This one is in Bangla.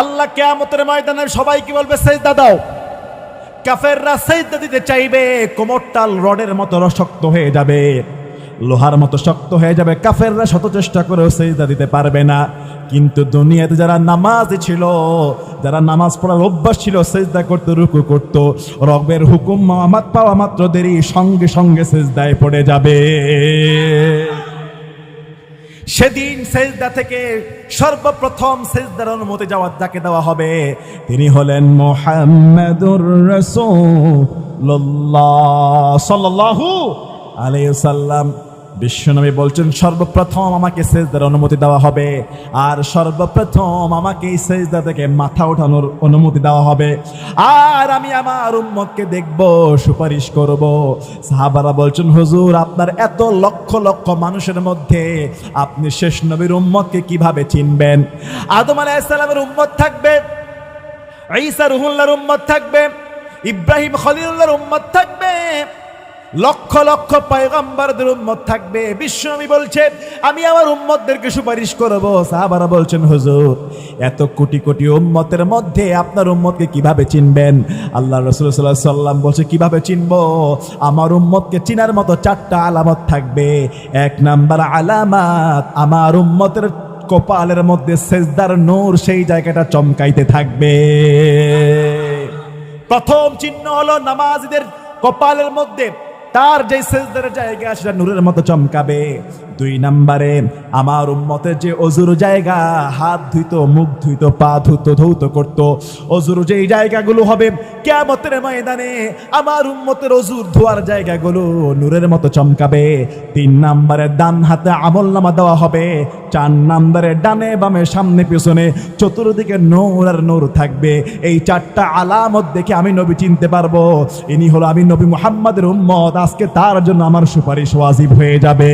আল্লাহ কিয়ামতের ময়দানে সবাইকে বলবে সিজদা দাও। কাফেররা সিজদা দিতে চাইবে, কোমরটা রডের মতো শক্ত হয়ে যাবে, লোহার মতো শক্ত হয়ে যাবে। কাফেররা শত চেষ্টা করেও সিজদা দিতে পারবে না। কিন্তু দুনিয়াতে যারা নামাজি ছিল, যারা নামাজ পড়ার অভ্যাস ছিল, সিজদা করতে, রুকু করত, রবের হুকুম মামাত পাওয়া মাত্র দেরি সঙ্গে সঙ্গে সিজদায় পড়ে যাবে। সেদিন সিজদা থেকে সর্বপ্রথম সিজদার অনুমতি যাকে দেওয়া হবে তিনি হলেন মুহাম্মাদুর রাসূলুল্লাহ সাল্লাল্লাহু আলাইহি ওয়াসাল্লাম। বিশ্বনবী বলছেন সর্বপ্রথম আমাকে সিজদার অনুমতি দেওয়া হবে, আর সর্বপ্রথম আমাকে এই সিজদা থেকে মাথা ওঠানোর অনুমতি দেওয়া হবে, আর আমি আমার উম্মতকে দেখব, সুপারিশ করব। সাহাবারা বলছেন হুজুর আপনার এত লক্ষ লক্ষ মানুষের মধ্যে আপনি শেষ নবীর উম্মতকে কিভাবে চিনবেন? আদম আলাইহিস সালামের উম্মত থাকবে, ঈসা রুহুল্লাহর উম্মত থাকবে, ইব্রাহিম খলিলুল্লাহর উম্মত থাকবে, লক্ষ লক্ষ পয়গম্বরদের উম্মত থাকবে। বিশ্বনবী বলছেন আমি আমার উম্মতদেরকে সুপারিশ করব। সাহাবারা বলছেন হুজুর এত কোটি কোটি উম্মতের মধ্যে আপনার উম্মতকে কিভাবে চিনবেন? আল্লাহ রাসূল সাল্লাল্লাহু আলাইহি ওয়াসাল্লাম বলছে কিভাবে চিনবো? আমার উম্মতকে চিনার মতো চারটা আলামত থাকবে। এক নাম্বার আলামত, আমার উম্মতের কপালের মধ্যে সিজদার নূর সেই জায়গাটা চমকাইতে থাকবে। প্রথম চিহ্ন হলো নামাজীদের কপালের মধ্যে তার যে সিজদার জায়গা সেটা নূরের মতো চমকাবে। দুই নম্বরে আমার উম্মতের যে অজুর জায়গা, হাত ধুইতো, মুখ ধুইতো, পা ধুতো, ধৌত করত, অজুর যেই জায়গাগুলো হবে কিয়ামতের ময়দানে আমার উম্মতের অজুর ধোয়ার জায়গাগুলো নূরের মতো চমকাবে। তিন নম্বরে ডান হাতে আমলনামা দেওয়া হবে। চার নম্বরে ডানে বামে সামনে পিছনে চতুর্দিকে নূর আর নূর থাকবে। এই চারটা আলামত দেখে আমি নবী চিনতে পারবো ইনি হলো আমি নবী মুহাম্মদের উম্মত, আজকে তার জন্য আমার সুপারিশ ওয়াজিব হয়ে যাবে।